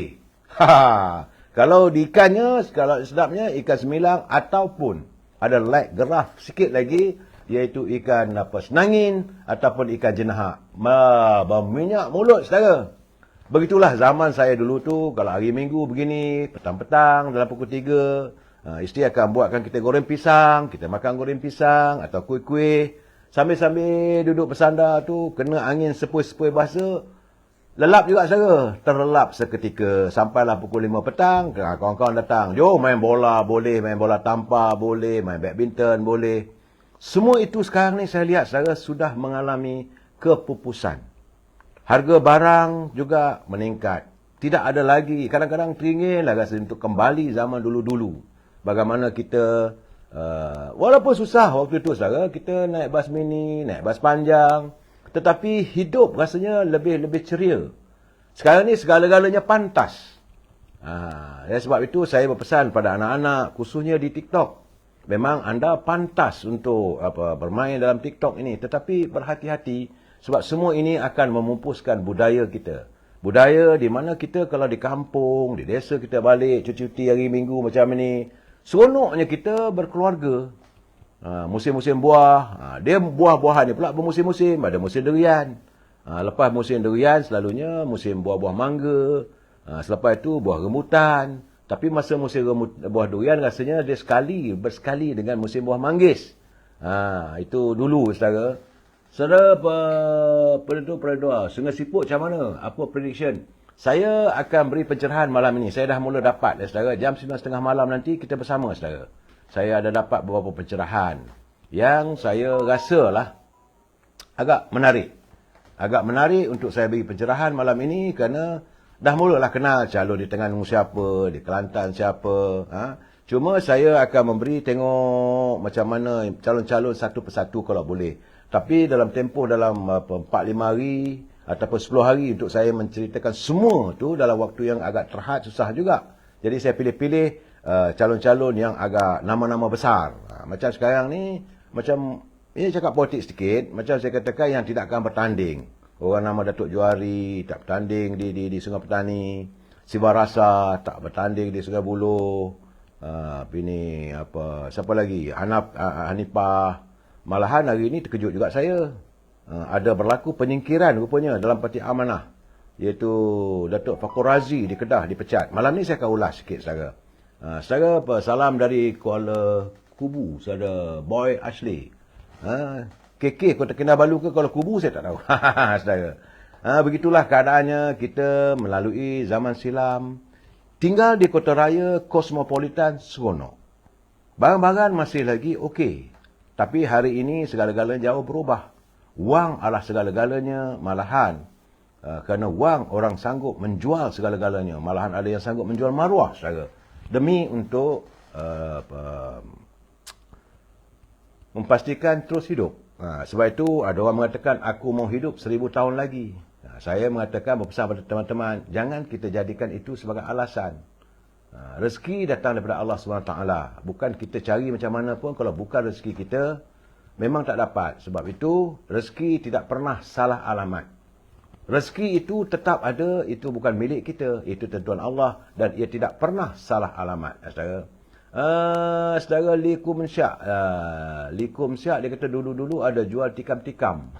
Kalau di ikannya, kalau sedapnya ikan sembilang ataupun ada light geraf sikit lagi, iaitu ikan senangin ataupun ikan jenahak. Berminyak mulut, saudara. Begitulah zaman saya dulu tu, kalau hari minggu begini, petang-petang dalam pukul 3, isteri akan buatkan kita goreng pisang, kita makan goreng pisang atau kuih-kuih. Sambil-sambil duduk bersandar tu, kena angin sepoi-sepoi bahasa, lelap juga saudara. Terlelap seketika. Sampailah pukul 5 petang, kawan-kawan datang. Jom main bola boleh, main bola tampar boleh, main badminton boleh. Semua itu sekarang ni saya lihat saudara sudah mengalami kepupusan. Harga barang juga meningkat. Tidak ada lagi. Kadang-kadang teringinlah rasa untuk kembali zaman dulu-dulu. Bagaimana kita, walaupun susah waktu itu, saudara, kita naik bas mini, naik bas panjang. Tetapi hidup rasanya lebih ceria. Sekarang ni segala-galanya pantas. Sebab itu saya berpesan pada anak-anak, khususnya di TikTok. Memang anda pantas untuk bermain dalam TikTok ini. Tetapi berhati-hati. Sebab semua ini akan memupuskan budaya kita. Budaya di mana kita kalau di kampung, di desa kita balik, cuti-cuti hari minggu macam ini. Seronoknya kita berkeluarga. Musim-musim buah. Dia buah-buahan ni pula bermusim-musim. Ada musim durian. Lepas musim durian, selalunya musim buah-buah mangga. Selepas itu buah rambutan. Tapi masa musim buah durian, rasanya dia bersekali dengan musim buah manggis. Itu dulu, saudara. Saudara Peredua, Sungai Siput macam mana? Apa prediction? Saya akan beri pencerahan malam ini. Saya dah mula dapat, saudara. Jam 9.30 malam nanti kita bersama, saudara. Saya ada dapat beberapa pencerahan yang saya rasalah agak menarik. Agak menarik untuk saya beri pencerahan malam ini kerana dah mulalah kenal calon di Terengganu siapa, di Kelantan siapa. Cuma saya akan memberi tengok macam mana calon-calon satu persatu kalau boleh. Tapi dalam tempoh dalam 4-5 hari ataupun 10 hari untuk saya menceritakan semua tu dalam waktu yang agak terhad, susah juga. Jadi saya pilih-pilih calon-calon yang agak nama-nama besar. Macam sekarang ni, macam ini cakap politik sedikit, macam saya katakan yang tidak akan bertanding. Orang nama Datuk Juari tak bertanding di Sungai Petani. Siva Rasa tak bertanding di Sungai Buloh. Siapa lagi? Hanifah. Malahan hari ini terkejut juga saya. Ada berlaku penyingkiran rupanya dalam Parti Amanah. iaitu Datuk Fakhur Razi di Kedah dipecat. Malam ni saya akan ulas sikit saudara. Saudara, salam dari Kuala Kubu, saudara Boy Ashley. KK Kota Kinabalu ke Kuala Kubu saya tak tahu. Saudara. Begitulah keadaannya, kita melalui zaman silam. Tinggal di kota raya Cosmopolitan seronok. Barang-barang masih lagi okey. Tapi hari ini segala-galanya jauh berubah. Wang adalah segala-galanya, malahan kerana wang orang sanggup menjual segala-galanya. Malahan ada yang sanggup menjual maruah saudara. Demi untuk memastikan terus hidup. Sebab itu ada orang mengatakan aku mau hidup 1000 tahun lagi. Saya mengatakan berpesan pada teman-teman, jangan kita jadikan itu sebagai alasan. Rezeki datang daripada Allah SWT. Bukan kita cari macam mana pun, kalau bukan rezeki kita, memang tak dapat. Sebab itu, rezeki tidak pernah salah alamat. Rezeki itu tetap ada, itu bukan milik kita. Itu tentuan Allah dan ia tidak pernah salah alamat. Saudara Likum Syak. Likum Syak dia kata dulu-dulu ada jual tikam-tikam.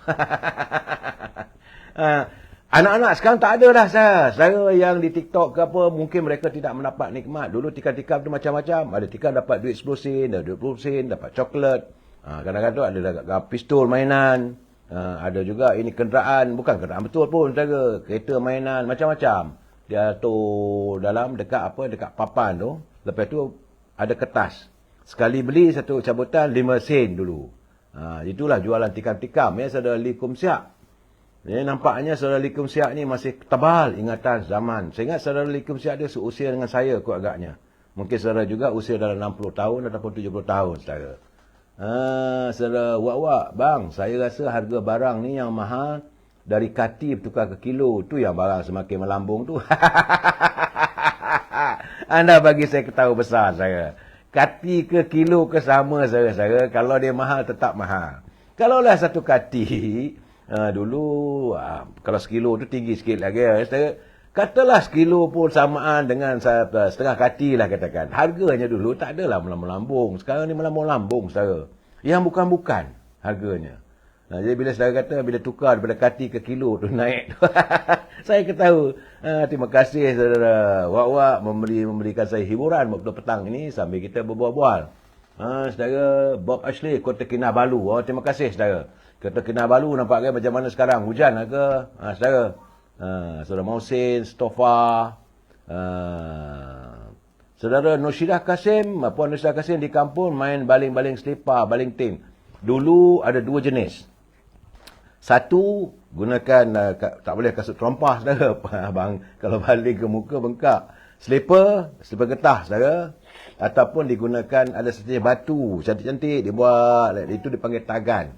Anak-anak sekarang tak ada dah saudara yang di TikTok ke apa, mungkin mereka tidak mendapat nikmat. Dulu tikam-tikam tu macam-macam. Ada tikam dapat duit 10 sen, ada 20 sen, dapat coklat. Kadang-kadang ada pistol mainan. Ada juga ini kenderaan, bukan kenderaan betul pun saudara. Kereta mainan, macam-macam. Dia tu dalam dekat papan tu. Lepas tu ada kertas. Sekali beli satu cabutan 5 sen dulu. Itulah jualan tikam-tikam ya saudara Likum Syak. Nampaknya saudara Likum Syak ni masih tebal ingatan zaman. Saya ingat saudara Likum Syak dia seusia dengan saya kot agaknya. Mungkin saudara juga usia dalam 60 tahun ataupun 70 tahun saudara. Saudara wak-wak, bang, saya rasa harga barang ni yang mahal dari kati bertukar ke kilo. Tu yang barang semakin melambung tu. Anda bagi saya ketahui besar saya. Kati ke kilo ke sama saya. Kalau dia mahal tetap mahal. Kalaulah satu kati dulu kalau sekilo tu tinggi sikit lagi katalah sekilo pun samaan dengan setengah kati lah katakan. Harganya dulu tak adalah melambung. Sekarang ni melambung saudara. Yang bukan-bukan harganya. Jadi bila saudara kata bila tukar daripada kati ke kilo tu naik. Saya ketahui. Terima kasih saudara wak-wak memberikan saya hiburan waktu petang ini sambil kita berbual-bual. Saudara Bob Ashley Kota Kinabalu. Terima kasih saudara. Kota Kinabalu nampaknya macam mana sekarang? Hujan ke? Saudara. Saudara Mausin, Stofa. Saudara Nursidah Kasim. Puan Nursidah Kasim di kampung main baling-baling selipar, baling tin. Dulu ada 2 jenis. Satu, gunakan, tak boleh kasut terompah, saudara. Abang, kalau baling ke muka, bengkak. Selipar getah, saudara. Ataupun digunakan, ada sejenis batu, cantik-cantik, dibuat, itu dipanggil tagan.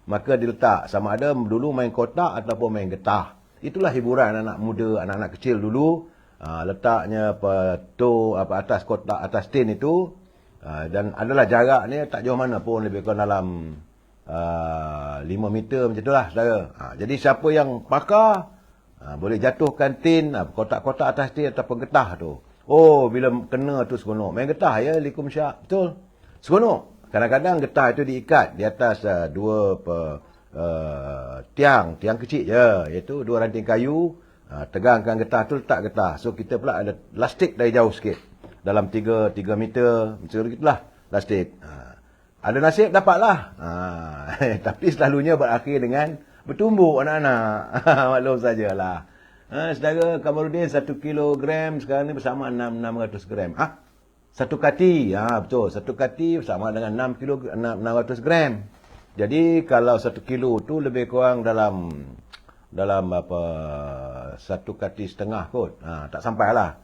Maka diletak sama ada dulu main kotak ataupun main getah. Itulah hiburan anak muda, anak-anak kecil dulu. Letaknya atas kotak, atas tin itu. Dan adalah jaraknya tak jauh mana pun, lebih kurang dalam 5 meter macam itulah saudara. Jadi siapa yang pakar boleh jatuhkan tin, kotak-kotak atas tin ataupun getah tu. Oh, bila kena tu seronok. Main getah ya Likum Syak. Betul. Seronok. Kadang-kadang getah itu diikat di atas tiang kecil je, iaitu 2 ranting kayu, tegangkan getah tu, letak getah. So kita pula ada lastik dari jauh sikit. Dalam 3 meter, macam itulah lastik. Ada nasib dapatlah. Tapi selalunya berakhir dengan bertumbuk anak-anak. Maklum sajalah. Saudara Kamarudin 1 kilogram sekarang ni bersama 600 gram. Satu kati, betul. Satu kati sama dengan 600 gram. Jadi kalau 1 kilo tu lebih kurang dalam satu kati setengah kot. Tak sampai lah.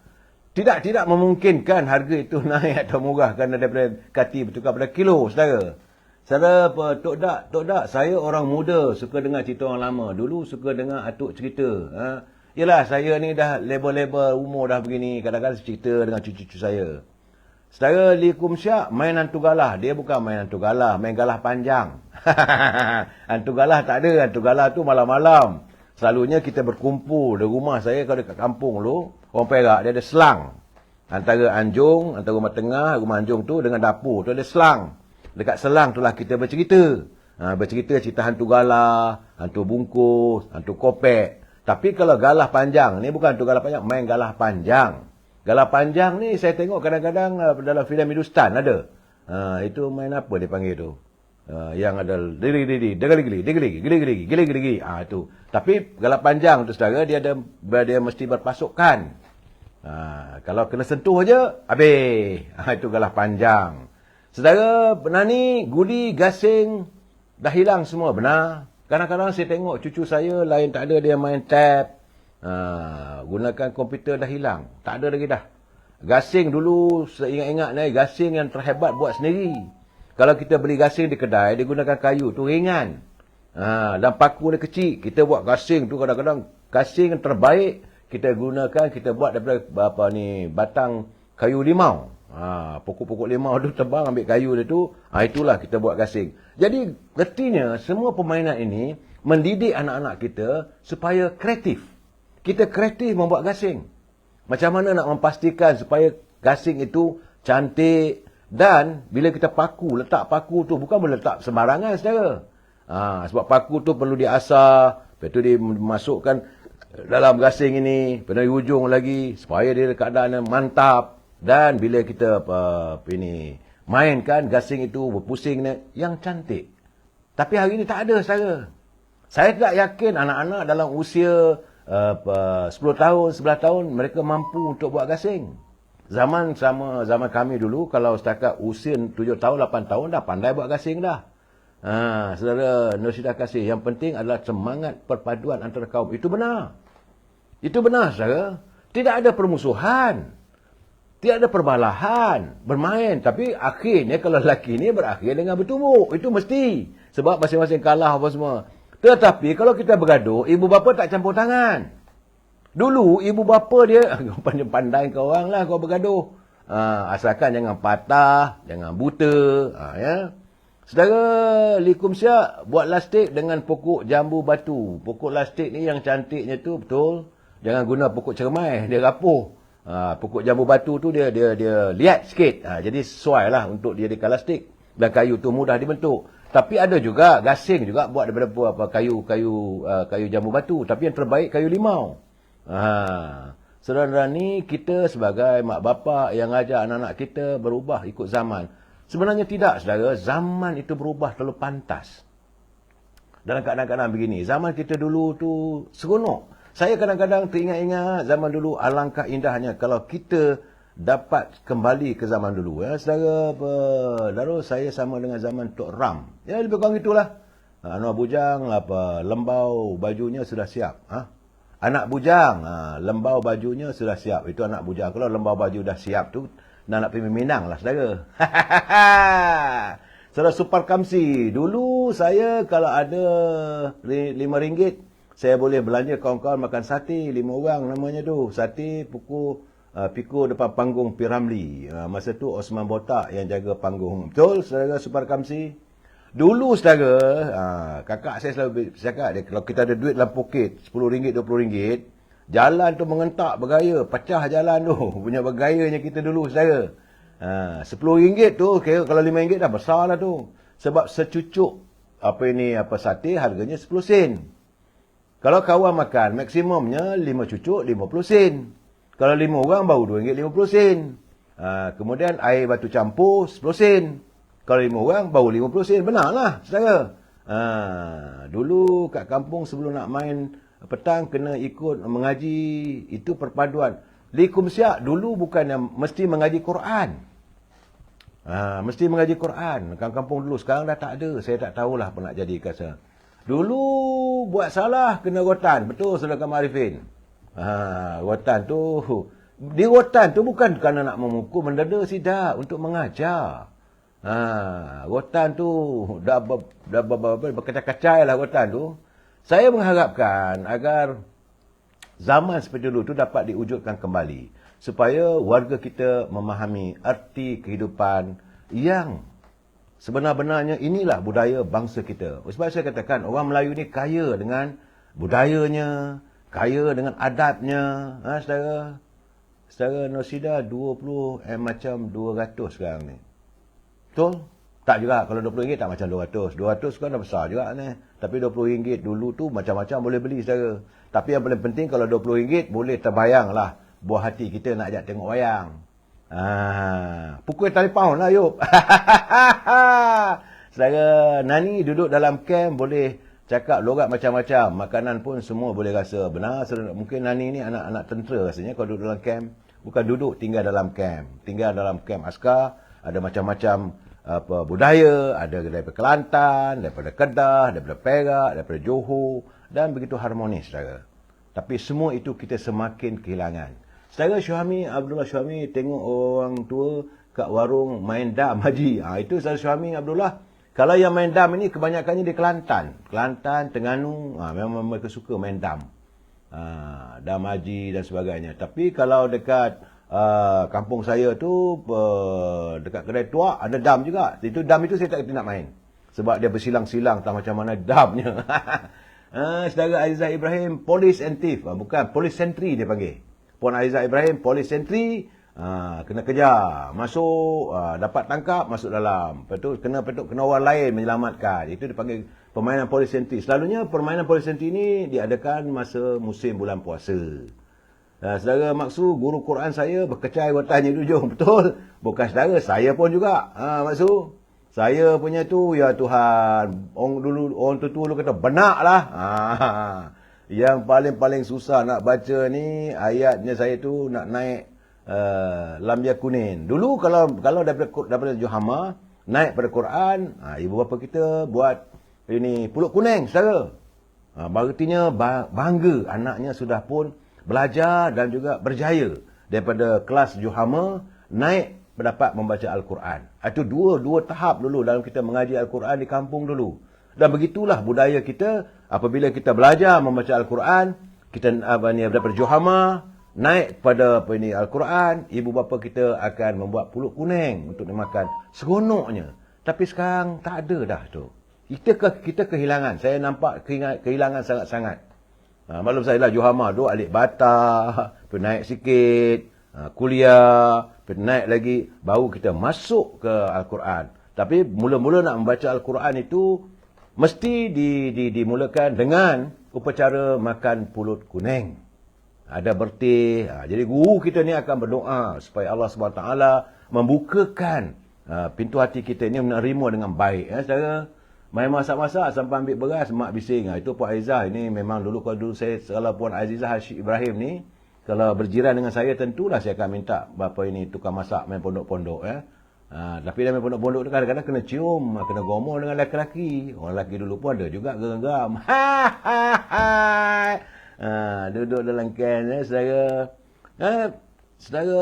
Tidak memungkinkan harga itu naik atau murah kerana daripada kati bertukar pada kilo, saudara. Saudara Tok Dak, saya orang muda suka dengar cerita orang lama. Dulu suka dengar atuk cerita. Yelah, saya ni dah label-label umur dah begini. Kadang-kadang cerita dengan cucu-cucu saya. Saudara Likum Syak main hantu galah. Dia bukan main hantu galah, main galah panjang. Hantu galah tak ada. Hantu galah tu malam-malam. Selalunya kita berkumpul di rumah saya kalau dekat kampung dulu. Orang Perak dia ada selang. Antara rumah tengah, rumah anjung tu dengan dapur tu ada selang. Dekat selang tu lah kita bercerita. Bercerita hantu galah, hantu bungkus, hantu kopek. Tapi kalau galah panjang, ni bukan tu galah panjang, main galah panjang. Galah panjang ni saya tengok kadang-kadang dalam filem Hindustan ada. Itu main apa dia panggil tu? Yang ada gili-gili. Itu. Tapi galah panjang tu saudara, dia mesti berpasukan. Kalau kena sentuh aja, habis. Itu galah panjang. Saudara, benar ni guli, gasing dah hilang semua, benar. Kadang-kadang saya tengok cucu saya lain tak ada, dia main tab. Gunakan komputer dah hilang. Tak ada lagi dah. Gasing dulu, saya ingat-ingat ni, gasing yang terhebat buat sendiri. Kalau kita beli gasing di kedai, dia gunakan kayu, tu ringan. Dan paku dia kecil. Kita buat gasing tu kadang-kadang, gasing yang terbaik, kita gunakan, kita buat daripada batang kayu limau. Pokok-pokok limau tu tebang, ambil kayu dia tu, itulah kita buat gasing. Jadi, artinya semua permainan ini mendidik anak-anak kita supaya kreatif. Kita kreatif membuat gasing. Macam mana nak memastikan supaya gasing itu cantik, dan bila kita letak paku tu bukan boleh letak sembarangan saudara. Sebab paku tu perlu diasah, lepas tu dimasukkan dalam gasing ini, pada hujung lagi supaya dia keadaan mantap. Dan bila kita mainkan gasing itu berpusing yang cantik. Tapi hari ini tak ada saudara. Saya tidak yakin anak-anak dalam usia 10 tahun, 11 tahun mereka mampu untuk buat gasing. Zaman kami dulu, kalau setakat usia 7 tahun, 8 tahun dah pandai buat gasing dah. Saudara Nursidah kasih, yang penting adalah semangat perpaduan antara kaum. Itu benar. Itu benar saudara. Tidak ada permusuhan. Tidak ada perbalahan. Bermain. Tapi akhirnya kalau lelaki ni berakhir dengan bertumbuk. Itu mesti. Sebab masing-masing kalah apa semua. Tetapi kalau kita bergaduh, ibu bapa tak campur tangan. Dulu ibu bapa dia, pandai kau orang lah kau bergaduh. Asalkan jangan patah, jangan buta. Ya. Saudara, likum siap buat lastik dengan pokok jambu batu. Pokok lastik ni yang cantiknya tu betul. Jangan guna pokok cermai, dia rapuh. Pokok jambu batu tu dia liat sikit. Jadi sesuai lah untuk dia dijadikan lastik. Dan kayu tu mudah dibentuk. Tapi ada juga gasing juga buat daripada kayu jambu batu. Tapi yang terbaik kayu limau. Saudara ni kita sebagai mak bapak yang ajar anak-anak kita berubah ikut zaman. Sebenarnya tidak saudara. Zaman itu berubah terlalu pantas. Dalam keadaan-keadaan begini. Zaman kita dulu tu seronok. Saya kadang-kadang teringat-ingat zaman dulu, alangkah indahnya kalau kita dapat kembali ke zaman dulu. Ya, saudara, lalu saya sama dengan zaman Tok Ram. Ya, lebih kurang itulah. Anwar Bujang, lembau bajunya sudah siap. Anak bujang, lembau bajunya sudah siap. Itu anak bujang. Kalau lembau baju dah siap tu, nak pergi Minang lah, saudara. Saudara Supar Kamsi, dulu saya kalau ada RM5, saya boleh belanja kawan-kawan makan sate, 5 orang namanya tu. Sate pikul depan panggung Piramli. Masa tu Osman Botak yang jaga panggung. Betul, saudara Supar Kamsi? Dulu, saudara, kakak saya selalu cakap, kalau kita ada duit dalam poket, RM10, RM20, jalan tu mengentak bergaya, pecah jalan tu. Punya bergayanya kita dulu, saudara. RM10 tu, kalau RM5 dah besar lah tu. Sebab secucuk sate harganya 10 sen. Kalau kawan makan, maksimumnya 5 cucuk 50 sen. Kalau 5 orang baru RM2.50 sen. Kemudian air batu campur 10 sen. Kalau 5 orang baru 50 sen. Benarlah, saudara. Dulu kat kampung sebelum nak main petang kena ikut mengaji. Itu perpaduan. Likum siap dulu bukan yang mesti mengaji Quran. Mesti mengaji Quran. Kampung dulu. Sekarang dah tak ada. Saya tak tahulah apa nak jadi kasa. Dulu buat salah kena rotan. Betul saudara Kamal Arifin. Rotan tu. Di rotan tu bukan kerana nak memukul mendada, tidak. Untuk mengajar. Rotan tu dah berkacai-kacai lah rotan tu. Saya mengharapkan agar zaman seperti dulu tu dapat diwujudkan kembali. Supaya warga kita memahami arti kehidupan yang sebenar-benarnya inilah budaya bangsa kita. Sebab saya katakan orang Melayu ni kaya dengan budayanya, kaya dengan adatnya. Saudara Nursidah 20 macam 200 sekarang ni. Betul? Tak juga. Kalau RM20 tak macam 200. 200 kan dah besar juga ni. Tapi RM20 dulu tu macam-macam boleh beli saudara. Tapi yang paling penting kalau RM20 boleh terbayang lah buah hati kita nak ajak tengok wayang. Pukul telefon lah Yop. Saudara, Nani duduk dalam camp boleh cakap logat macam-macam. Makanan pun semua boleh rasa. Benar, mungkin Nani ni anak-anak tentera rasanya kalau duduk dalam camp. Bukan duduk, tinggal dalam camp. Tinggal dalam camp askar. Ada macam-macam budaya. Ada daripada Kelantan, daripada Kedah, daripada Perak, daripada Johor. Dan begitu harmonis, saudara. Tapi semua itu kita semakin kehilangan. Saudara Abdullah Syuhami tengok orang tua kat warung main dam haji. Itu saudara Syuhami Abdullah. Kalau yang main dam ini kebanyakannya di Kelantan. Kelantan, Terengganu, memang mereka suka main dam. Dam haji dan sebagainya. Tapi kalau dekat kampung saya tu, dekat Kedai Tuak, ada dam juga. Itu dam itu saya tak nak main. Sebab dia bersilang-silang tak macam mana damnya. Saudara Aizah Ibrahim, Police and Thief. Bukan, Police Sentry dia panggil. Puan Aizah Ibrahim, Police Sentry. Kena kejar, masuk, dapat tangkap, masuk dalam. Lepas tu kena orang lain menyelamatkan. Itu dipanggil permainan Police Sentry. Selalunya permainan Police Sentry ini diadakan masa musim bulan puasa. Saudara Maksud, guru Quran saya berkecai watanya di ujung. Betul? Bukan saudara, saya pun juga. Maksud, saya punya tu, ya Tuhan, orang tu dulu kata, benaklah. Yang paling susah nak baca ni, ayatnya saya tu nak naik Lam Yakunin. Dulu kalau daripada Johama naik pada Quran, ibu bapa kita buat ini pulut kuning, saudara. Artinya bangga anaknya sudah pun belajar dan juga berjaya daripada kelas Johama naik dapat membaca Al-Quran. Itu dua tahap dulu dalam kita mengaji Al-Quran di kampung dulu. Dan begitulah budaya kita apabila kita belajar membaca Al-Quran, kita daripada Johama naik pada Al-Quran, ibu bapa kita akan membuat pulut kuning untuk dimakan. Seronoknya. Tapi sekarang tak ada dah tu. Kita kehilangan. Saya nampak kehilangan sangat-sangat. Maklum saya lah Johama tu alik bata, naik sikit, kuliah, naik lagi, baru kita masuk ke Al-Quran. Tapi mula-mula nak membaca Al-Quran itu mesti dimulakan dengan upacara makan pulut kuning. Ada bertih. Jadi guru kita ni akan berdoa supaya Allah SWT membukakan pintu hati kita ni menerima dengan baik. Saudara, main masak-masak sampai ambil beras, mak bising. Itu Puan Aizah. Ini memang dulu kalau saya, kalau Puan Azizah Hashim Ibrahim ni, kalau berjiran dengan saya, tentulah saya akan minta bapa ini tukang masak main pondok-pondok. Tapi dalam pondok-pondok tu kadang-kadang kena cium, kena gomol dengan lelaki-lelaki. Orang lelaki dulu pun ada juga geram. Duduk dalam ken, saudara. Saudara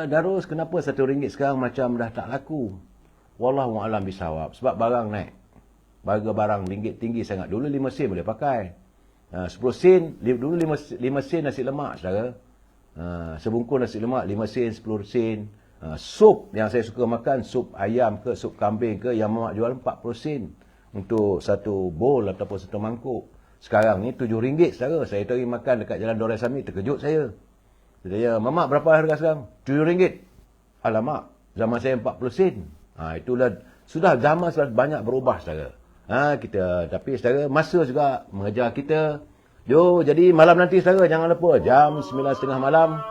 Darus, kenapa RM1 sekarang macam dah tak laku? Wallahu a'lam bisawab. Sebab barang naik. Harga barang ringgit tinggi sangat. Dulu 5 sen boleh pakai. 10 sen, dulu 5 sen nasi lemak, saudara. Sebungkus nasi lemak 5 sen, 10 sen. Sup yang saya suka makan, sup ayam ke, sup kambing ke, yang mak jual 40 sen. Untuk satu bowl ataupun satu mangkuk. Sekarang ni RM7, saudara. Saya pergi makan dekat Jalan Dorai Sami, terkejut saya. Saya, Mamak berapa harga sekarang? RM7. Alamak, zaman saya 40 sen. Itulah, sudah zaman sudah banyak berubah, saudara. Tapi saudara, masa juga mengejar kita. Jadi malam nanti, saudara, jangan lupa, jam 9.30 malam,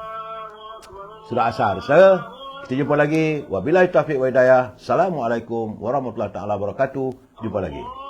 sudah asar, saudara. Kita jumpa lagi. Wabillahi taufiq wa hidayah. Assalamualaikum warahmatullahi taala wabarakatuh. Jumpa lagi.